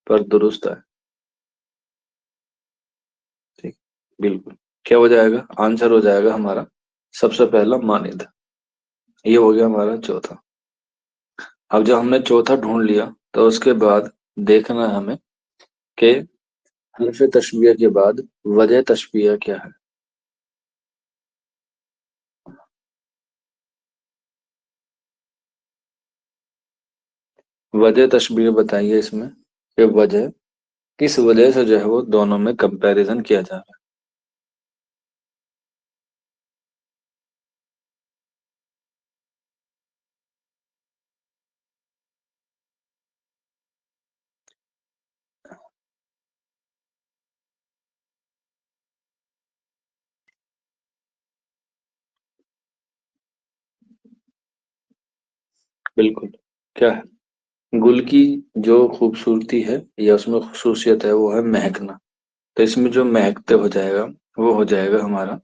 پر درست آئے، ٹھیک، بالکل۔ کیا ہو جائے گا، آنسر ہو جائے گا ہمارا سب سے پہلا مانند، یہ ہو گیا ہمارا چوتھا۔ اب جب ہم نے چوتھا ڈھونڈ لیا تو اس کے بعد دیکھنا ہے ہمیں کہ حرف تشبیہ کے بعد وجہ تشبیہ کیا ہے۔ وجہ تشبیہ بتائیے اس میں، کہ وجہ کس وجہ سے جو ہے وہ دونوں میں کمپیریزن کیا جا رہا ہے، بالکل، کیا ہے، گل کی جو خوبصورتی ہے یا اس میں خصوصیت ہے وہ ہے مہکنا، تو اس میں جو مہکتے ہو جائے گا وہ ہو جائے گا ہمارا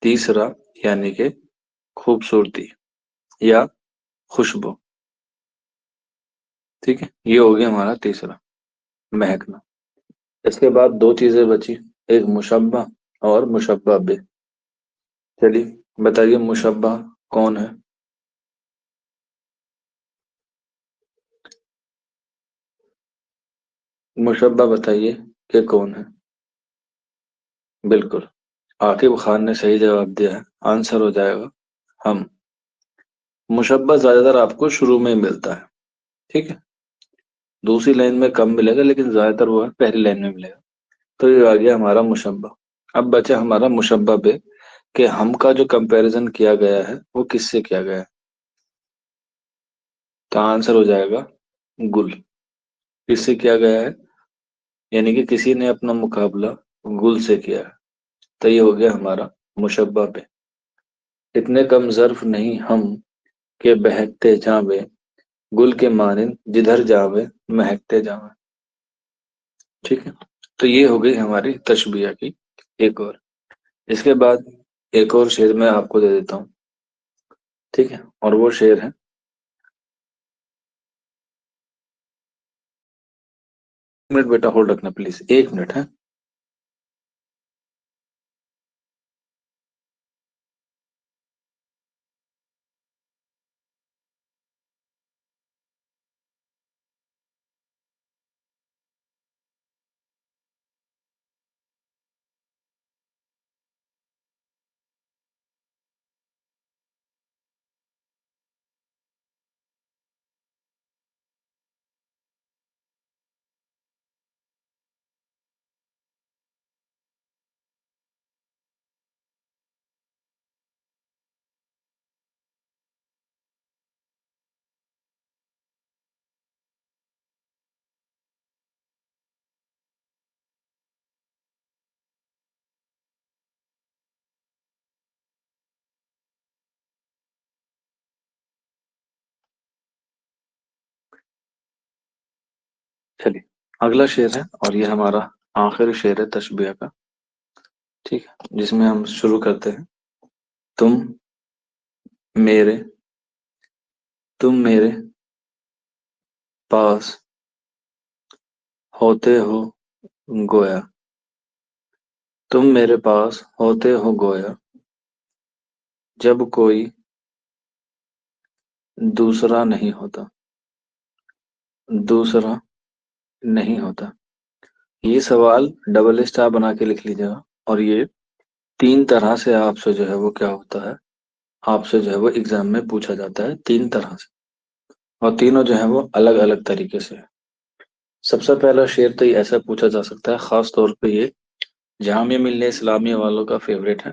تیسرا، یعنی کہ خوبصورتی یا خوشبو، ٹھیک ہے، یہ ہو گیا ہمارا تیسرا، مہکنا۔ اس کے بعد دو چیزیں بچی، ایک مشبہ اور مشبہ بے۔ چلیے بتائیے مشبہ کون ہے، مشبہ بتائیے کہ کون ہے، بالکل، عاقب خان نے صحیح جواب دیا ہے، آنسر ہو جائے گا ہم۔ مشبہ زیادہ تر آپ کو شروع میں ہی ملتا ہے، ٹھیک ہے، دوسری لائن میں کم ملے گا لیکن زیادہ تر وہ ہے پہلی لائن میں ملے گا۔ تو یہ آ گیا ہمارا مشبہ۔ اب بچا ہمارا مشبہ بے، کہ ہم کا جو کمپیریزن کیا گیا ہے وہ کس سے کیا گیا ہے، تو آنسر ہو جائے گا گل، کس سے کیا گیا ہے، یعنی کہ کسی نے اپنا مقابلہ گل سے کیا ہے، تو یہ ہو گیا ہمارا مشبہ بے۔ اتنے کم ظرف نہیں ہم کہ بہکتے جاویں، گل کے مانند جدھر جاویں مہکتے جاویں، ٹھیک ہے۔ تو یہ ہو گئی ہماری تشبیہ کی ایک اور۔ اس کے بعد ایک اور شعر میں آپ کو دے دیتا ہوں، ٹھیک ہے، اور وہ شعر ہے، ایک منٹ بیٹا ہولڈ رکھنا پلیز، ایک منٹ ہے۔ چلیے اگلا شعر ہے، اور یہ ہمارا آخری شعر ہے تشبیہ کا، ٹھیک ہے، جس میں ہم شروع کرتے ہیں. تم میرے تم میرے پاس ہوتے ہو گویا، تم میرے پاس ہوتے ہو گویا، جب کوئی دوسرا نہیں ہوتا، دوسرا نہیں ہوتا. یہ سوال ڈبل اسٹار بنا کے لکھ لیجیے گا، اور یہ 3 طرح سے آپ سے جو ہے وہ کیا ہوتا ہے، آپ سے جو ہے وہ ایگزام میں پوچھا جاتا ہے 3 طرح سے، اور تینوں جو ہیں وہ الگ الگ طریقے سے. سب سے پہلا شعر تو یہ ایسا پوچھا جا سکتا ہے، خاص طور پہ یہ جامعہ ملیہ اسلامیہ والوں کا فیوریٹ ہے.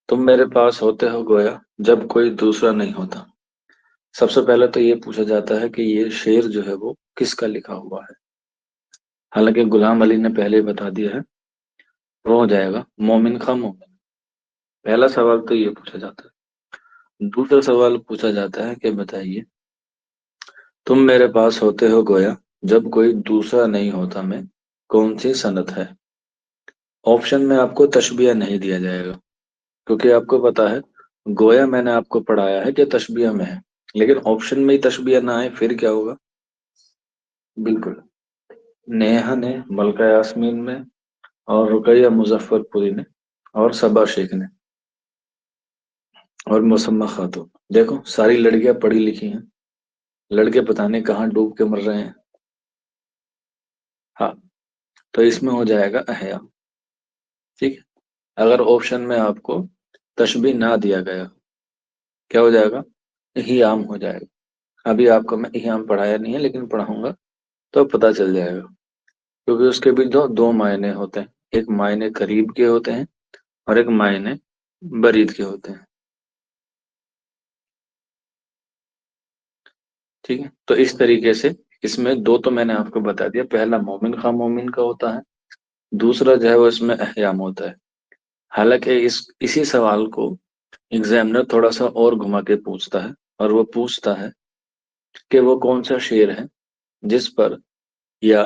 تم میرے پاس ہوتے ہو گویا، جب کوئی دوسرا نہیں ہوتا. سب سے پہلے تو یہ پوچھا جاتا ہے کہ یہ شعر جو ہے وہ کس کا لکھا ہوا ہے. حالانکہ غلام علی نے پہلے ہی بتا دیا ہے، وہ ہو جائے گا مومن خواہ مومن. پہلا سوال تو یہ پوچھا جاتا ہے. دوسرا سوال پوچھا جاتا ہے کہ بتائیے، تم میرے پاس ہوتے ہو گویا، جب کوئی دوسرا نہیں ہوتا میں کون سی صنعت ہے. آپشن میں آپ کو تشبیہ نہیں دیا جائے گا، کیونکہ آپ کو پتا ہے گویا میں نے آپ کو پڑھایا ہے کہ تشبیہ میں ہے، لیکن آپشن میں ہی تشبیہ نہ آئے پھر کیا ہوگا. بالکل، نیہا نے، ملکہ یاسمین میں، اور رقیہ مظفر پوری نے، اور صبا شیخ نے، اور مسمہ خاتون. دیکھو ساری لڑکیاں پڑھی لکھی ہیں، لڑکے پتہ نہیں کہاں ڈوب کے مر رہے ہیں. ہاں، تو اس میں ہو جائے گا احیا. ٹھیک ہے، اگر آپشن میں آپ کو تشبیہ نہ دیا گیا کیا ہو جائے گا، احیام ہو جائے گا. ابھی آپ کو میں احیام پڑھایا نہیں ہے، لیکن پڑھاؤں گا تو پتہ چل جائے گا، کیونکہ اس کے بھی دو معنی ہوتے ہیں. ایک معنی قریب کے ہوتے ہیں، اور ایک معنی برید کے ہوتے ہیں. ٹھیک ہے، تو اس طریقے سے اس میں دو تو میں نے آپ کو بتا دیا. پہلا مومن خواہ مومن کا ہوتا ہے، دوسرا جو ہے وہ اس میں احیام ہوتا ہے. حالانکہ اسی سوال کو ایگزامنر تھوڑا سا اور گھما کے پوچھتا ہے، اور وہ پوچھتا ہے کہ وہ کون سا شعر ہے جس پر، یا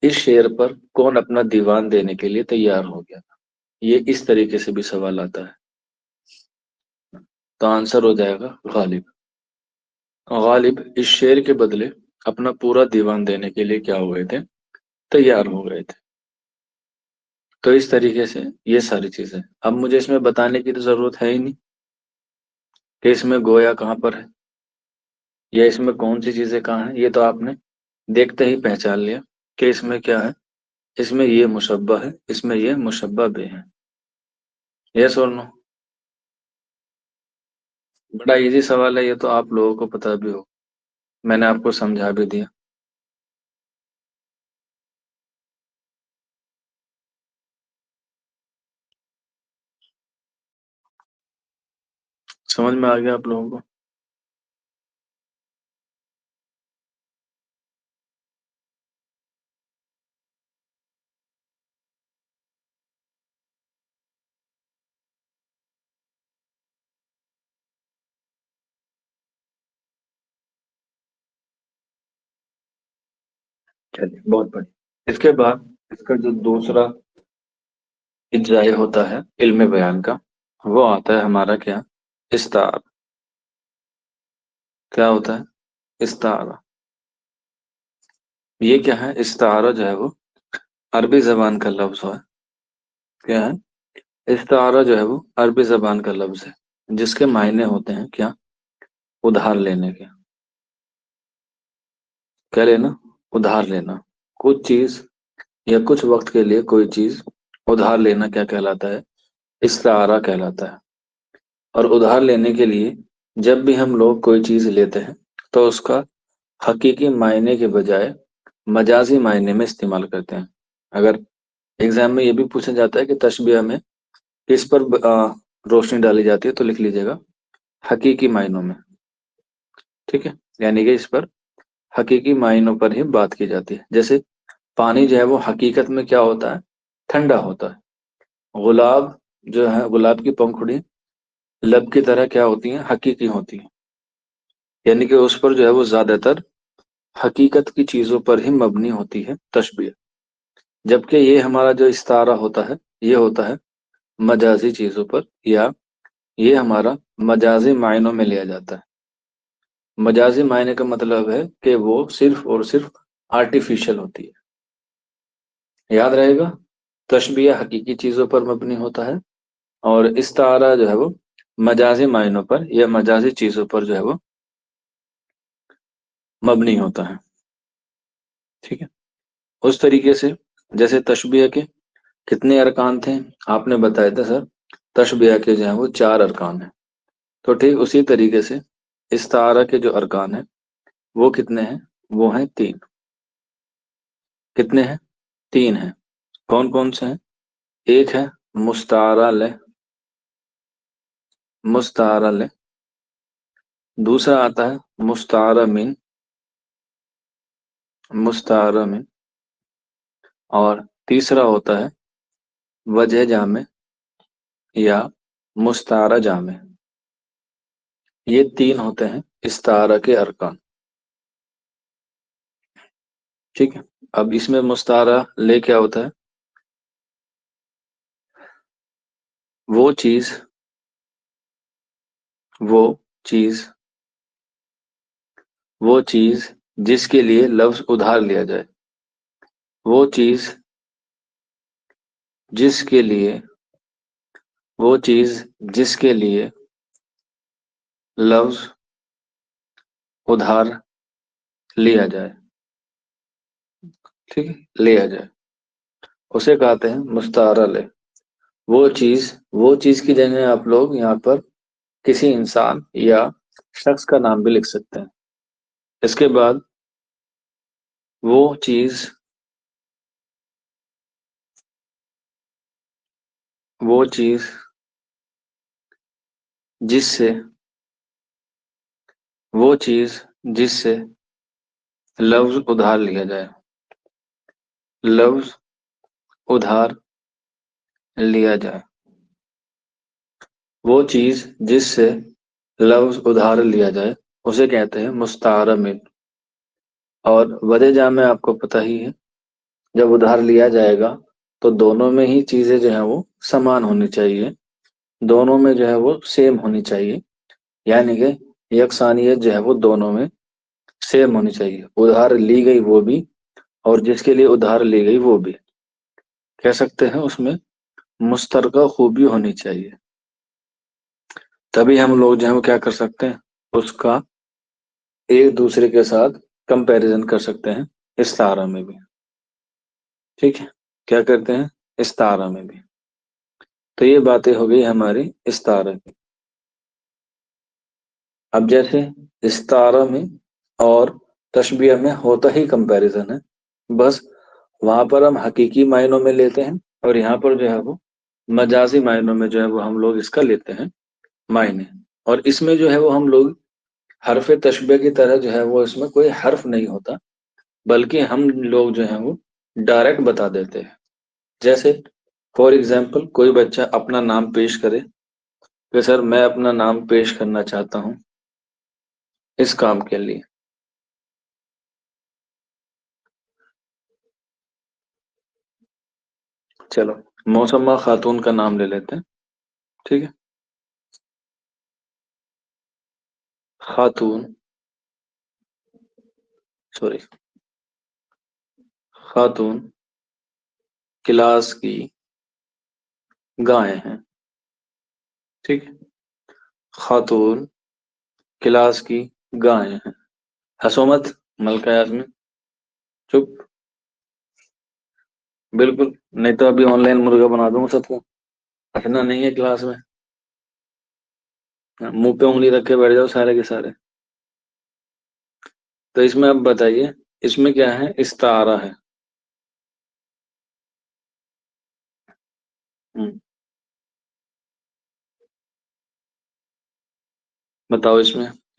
اس شعر پر کون اپنا دیوان دینے کے لیے تیار ہو گیا. یہ اس طریقے سے بھی سوال آتا ہے. تو آنسر ہو جائے گا غالب. غالب اس شعر کے بدلے اپنا پورا دیوان دینے کے لیے کیا ہوئے تھے، تیار ہو گئے تھے. تو اس طریقے سے یہ ساری چیزیں اب مجھے اس میں بتانے کی تو ضرورت ہے ہی نہیں کہ اس میں گویا کہاں پر ہے، یا اس میں کون سی چیزیں کہاں ہیں. یہ تو آپ نے دیکھتے ہی پہچان لیا کہ اس میں کیا ہے. اس میں یہ مشبہ ہے، اس میں یہ مشبہ بھی ہے. یس اور نو. بڑا ایزی سوال ہے یہ، تو آپ لوگوں کو پتہ بھی ہو، میں نے آپ کو سمجھا بھی دیا. سمجھ میں آ گیا آپ لوگوں کو. چلیے بہت بڑھیا. اس کے بعد اس کا جو دوسرا اجزائے ہوتا ہے علم بیان کا، وہ آتا ہے ہمارا کیا، استعارہ. کیا ہوتا ہے، استعارہ. یہ کیا ہے، استعارہ جو ہے وہ عربی زبان کا لفظ ہے. کیا ہے، استعارہ جو ہے وہ عربی زبان کا لفظ ہے، جس کے معنی ہوتے ہیں کیا، ادھار لینے کے. کیا لینا، ادھار لینا. کچھ چیز یا کچھ وقت کے لیے کوئی چیز ادھار لینا کیا کہلاتا ہے، استعارہ کہلاتا ہے. اور ادھار لینے کے لیے جب بھی ہم لوگ کوئی چیز لیتے ہیں تو اس کا حقیقی معنی کے بجائے مجازی معنی میں استعمال کرتے ہیں. اگر ایگزام میں یہ بھی پوچھا جاتا ہے کہ تشبیہ میں کس پر روشنی ڈالی جاتی ہے، تو لکھ لیجیے گا حقیقی معنوں میں. ٹھیک ہے، یعنی کہ اس پر حقیقی معنوں پر ہی بات کی جاتی ہے. جیسے پانی جو ہے وہ حقیقت میں کیا ہوتا ہے، ٹھنڈا ہوتا ہے. گلاب جو ہے، گلاب کی پنکھڑی لب کی طرح کیا ہوتی ہیں، حقیقی ہوتی ہیں. یعنی کہ اس پر جو ہے وہ زیادہ تر حقیقت کی چیزوں پر ہی مبنی ہوتی ہے تشبیہ، جبکہ یہ ہمارا جو استعارہ ہوتا ہے یہ ہوتا ہے مجازی چیزوں پر، یا یہ ہمارا مجازی معنوں میں لیا جاتا ہے۔ مجازی معنی کا مطلب ہے کہ وہ صرف اور صرف آرٹیفیشل ہوتی ہے، یاد رہے گا۔ تشبیہ حقیقی چیزوں پر مبنی ہوتا ہے، اور استعارہ جو ہے وہ مجازی معنوں پر یا مجازی چیزوں پر جو ہے وہ مبنی ہوتا ہے، ٹھیک ہے۔ اس طریقے سے جیسے تشبیہ کے کتنے ارکان تھے آپ نے بتایا تھا سر، تشبیہ کے جو ہیں وہ 4 ارکان ہیں، تو ٹھیک اسی طریقے سے استعارہ کے جو ارکان ہیں وہ کتنے ہیں؟ وہ ہیں 3۔ کتنے ہیں؟ 3 ہیں۔ کون کون سے ہیں؟ ایک ہے مستعارہ لہ، مستعارہ لہ، دوسرا آتا ہے مستعارہ من، مستعارہ من، اور تیسرا ہوتا ہے وجہ جامع یا مستعارہ جامع۔ یہ 3 ہوتے ہیں استعارہ کے ارکان، ٹھیک ہے۔ اب اس میں مستعارہ لے کیا ہوتا ہے؟ وہ چیز، وہ چیز، وہ چیز جس کے لیے لفظ ادھار لیا جائے، وہ چیز جس کے لیے، وہ چیز جس کے لیے لفظ ادھار لیا جائے، ٹھیک ہے، لیا جائے، اسے کہتے ہیں مستعارہ لے۔ وہ چیز کی جگہ آپ لوگ یہاں پر کسی انسان یا شخص کا نام بھی لکھ سکتے ہیں۔ اس کے بعد وہ چیز، وہ چیز جس سے، وہ چیز جس سے لفظ ادھار لیا جائے، لفظ ادھار لیا جائے، وہ چیز جس سے لفظ ادھار لیا جائے اسے کہتے ہیں مستعارہ من۔ اور وجہ جامع آپ کو پتہ ہی ہے، جب ادھار لیا جائے گا تو دونوں میں ہی چیزیں جو ہیں وہ سمان ہونی چاہیے، دونوں میں جو ہے وہ سیم ہونی چاہیے، یعنی کہ یکسانیت جو ہے وہ دونوں میں سیم ہونی چاہیے، ادھار لی گئی وہ بھی اور جس کے لیے ادھار لی گئی وہ بھی، کہہ سکتے ہیں اس میں مشترکہ خوبی ہونی چاہیے، تبھی ہم لوگ جو ہے وہ کیا کر سکتے ہیں، اس کا ایک دوسرے کے ساتھ کمپیریزن کر سکتے ہیں استعارہ میں بھی، ٹھیک ہے، کیا کرتے ہیں استعارہ میں بھی۔ تو یہ باتیں ہو گئی ہماری استعارہ کی۔ اب جیسے استعارہ میں اور تشبیہ میں ہوتا ہی کمپیریزن ہے، بس وہاں پر ہم حقیقی معنوں میں لیتے ہیں اور یہاں پر جو ہے وہ مجازی معنوں میں جو ہے وہ ہم لوگ اس کا لیتے ہیں معنی، اور اس میں جو ہے وہ ہم لوگ حرف تشبیہ کی طرح جو ہے وہ اس میں کوئی حرف نہیں ہوتا، بلکہ ہم لوگ جو ہیں وہ ڈائریکٹ بتا دیتے ہیں۔ جیسے فار ایگزامپل کوئی بچہ اپنا نام پیش کرے کہ سر میں اپنا نام پیش کرنا چاہتا ہوں اس کام کے لیے، چلو موسمہ خاتون کا نام لے لیتے ہیں، ٹھیک ہے۔ خاتون، سوری، خاتون کلاس کی گائیں ہیں، ٹھیک ہے، خاتون کلاس کی گائیں ہیں۔ حسومت، ملکہ یاسمین، چپ، بالکل، نہیں تو ابھی آن لائن مرغا بنا دوں گا سب کو، رکھنا نہیں ہے کلاس میں، منہ پہ انگلی رکھ کے بیٹھ جاؤ سارے کے سارے۔ تو اس میں اب بتائیے اس میں کیا ہے؟ استعارہ ہے، ہم، بتاؤ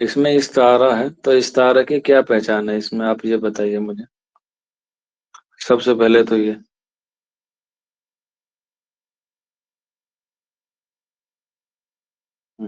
اس میں استعارہ ہے تو استعارہ کی کیا پہچان ہے اس میں، آپ یہ بتائیے مجھے سب سے پہلے تو یہ۔ ہم،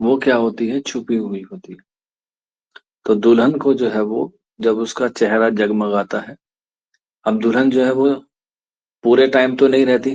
وہ کیا ہوتی ہے؟ چھپی ہوئی ہوتی ہے. تو دلہن کو جو ہے وہ جب اس کا چہرہ جگمگاتا ہے، اب دلہن جو ہے وہ پورے ٹائم تو نہیں رہتی،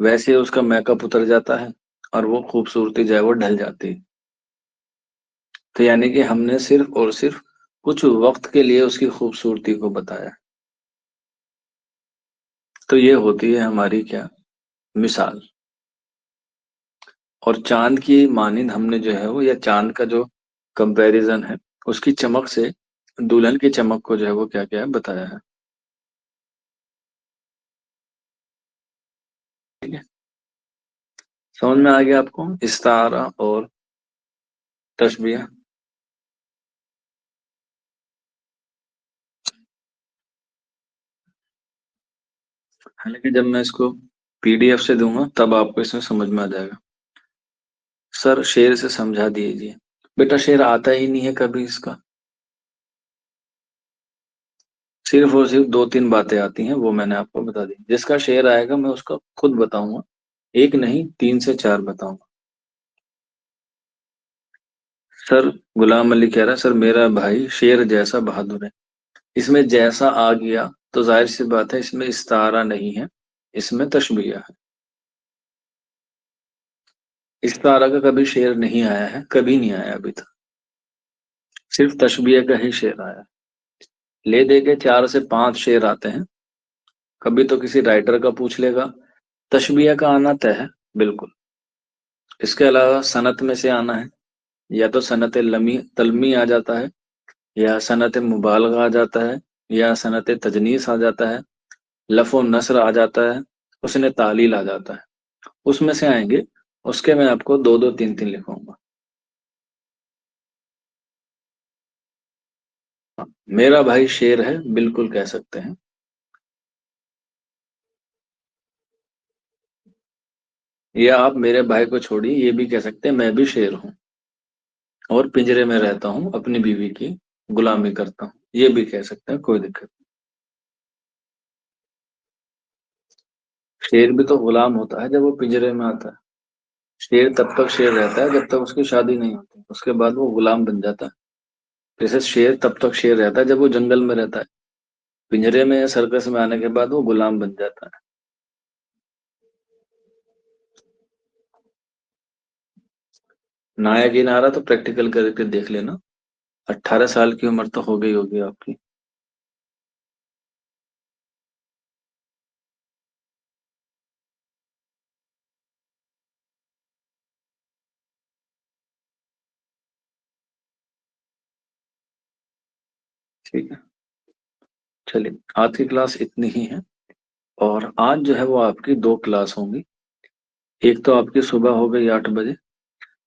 ویسے ہی اس کا میک اپ اتر جاتا ہے اور وہ خوبصورتی جو ہے وہ ڈھل جاتی ہے. تو یعنی کہ ہم نے صرف اور صرف کچھ وقت کے لیے اس کی خوبصورتی کو بتایا. تو یہ ہوتی ہے ہماری کیا مثال. اور چاند کی مانند ہم نے جو ہے وہ، یا چاند کا جو کمپیریزن ہے اس کی چمک سے دلہن کی چمک کو جو ہے وہ کیا کیا ہے بتایا ہے. ٹھیک ہے، سمجھ میں آ گیا آپ کو استعارہ اور تشبیہ؟ حالانکہ جب میں اس کو PDF سے دوں گا تب آپ کو اس میں سمجھ میں آ جائے گا. سر شعر سے سمجھا دیجیے. بیٹا شعر آتا ہی نہیں ہے کبھی اس کا، صرف اور صرف 2 3 باتیں آتی ہیں، وہ میں نے آپ کو بتا دی. جس کا شعر آئے گا میں اس کا خود بتاؤں گا، ایک نہیں 3 سے 4 بتاؤں گا. سر غلام علی کہہ رہا ہے، سر میرا بھائی شیر جیسا بہادر ہے. اس میں جیسا آ گیا تو ظاہر سی بات ہے اس میں استعارہ نہیں ہے، اس میں تشبیہ ہے. استعارہ کا کبھی شعر نہیں آیا ہے، کبھی نہیں آیا ابھی تک، صرف تشبیہ کا ہی شعر آیا. لے دے کے 4 سے 5 شعر آتے ہیں، کبھی تو کسی رائٹر کا پوچھ لے گا. تشبیہ کا آنا طے ہے بالکل. اس کے علاوہ صنعت میں سے آنا ہے، یا تو صنعت لمی تلمی آ جاتا ہے، یا صنعت مبالغہ آ جاتا ہے، یا صنعت تجنیس آ جاتا ہے، لف و نثر آ جاتا ہے، اس نے تعلیل آ جاتا ہے. اس میں سے آئیں گے، اس کے میں آپ کو 2 2 3 3 لکھوں گا. میرا بھائی شیر ہے بالکل کہہ سکتے ہیں. یا آپ میرے بھائی کو چھوڑی یہ بھی کہہ سکتے ہیں میں بھی شیر ہوں اور پنجرے میں رہتا ہوں، اپنی بیوی کی غلامی کرتا ہوں، یہ بھی کہہ سکتے ہیں، کوئی دقت نہیں. شیر بھی تو غلام ہوتا ہے جب وہ پنجرے میں آتا ہے. شیر تب تک شیر رہتا ہے جب تک اس کی شادی نہیں ہوتی، اس کے بعد وہ غلام بن جاتا ہے. جیسے شیر تب تک شیر رہتا ہے جب وہ جنگل میں رہتا ہے، پنجرے میں یا سرکس میں آنے کے بعد وہ غلام بن جاتا ہے. نایا کنارہ تو پریکٹیکل کر کے دیکھ لینا. 18 سال کی عمر تو ہو گئی ہوگی آپ کی. ٹھیک ہے، چلیے آج کی کلاس اتنی ہی ہے. اور آج جو ہے وہ آپ کی 2 کلاس ہوں گی. ایک تو آپ کی صبح ہو گئی 8 بجے،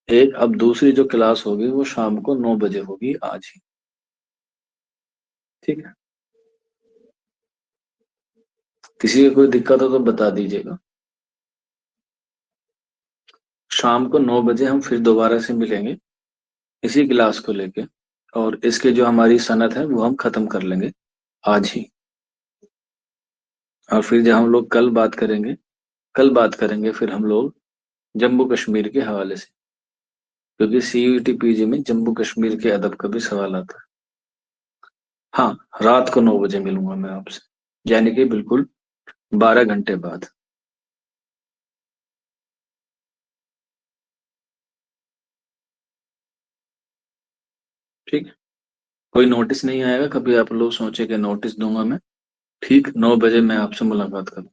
ایک اب دوسری جو کلاس ہوگی وہ شام کو 9 بجے ہوگی آج ہی. ٹھیک ہے، کسی کی کوئی دقت ہو تو بتا دیجیے گا. شام کو 9 بجے ہم پھر دوبارہ سے ملیں گے اسی کلاس کو لے کے، اور اس کے جو ہماری صنعت ہے وہ ہم ختم کر لیں گے آج ہی. اور پھر جب ہم لوگ کل بات کریں گے پھر ہم لوگ جموں کشمیر کے حوالے سے، کیونکہ CUET PG میں جموں کشمیر کے ادب کا بھی سوال آتا ہے. ہاں، رات کو 9 بجے ملوں گا میں آپ سے، یعنی کہ بالکل 12 گھنٹے بعد. ٹھیک ہے، کوئی نوٹس نہیں آئے گا کبھی آپ لوگ سوچے کہ نوٹس دوں گا میں. ٹھیک 9 بجے میں آپ سے ملاقات کروں.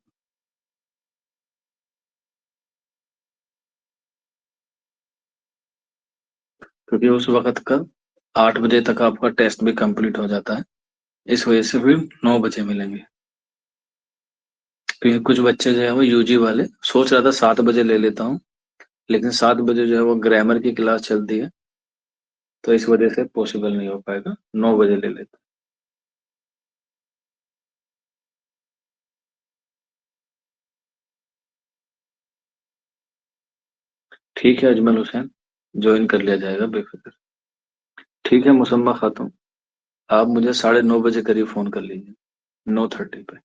کیونکہ اس وقت کا 8 بجے تک آپ کا ٹیسٹ بھی کمپلیٹ ہو جاتا ہے، اس وجہ سے پھر 9 بجے ملیں گے. کیونکہ کچھ بچے جو ہے وہ UG والے سوچ رہا تھا 7 بجے لے لیتا ہوں، لیکن 7 بجے جو ہے وہ گرامر کی کلاس چلتی ہے تو اس وجہ سے پاسبل نہیں ہو پائے گا. 9 بجے لے لیتا ہوں. ٹھیک ہے اجمل حسین، جوائن کر لیا جائے گا بے فکر. ٹھیک ہے مسمہ خاتون، آپ مجھے 9:30 بجے قریب فون کر لیجیے، 9:30 پہ.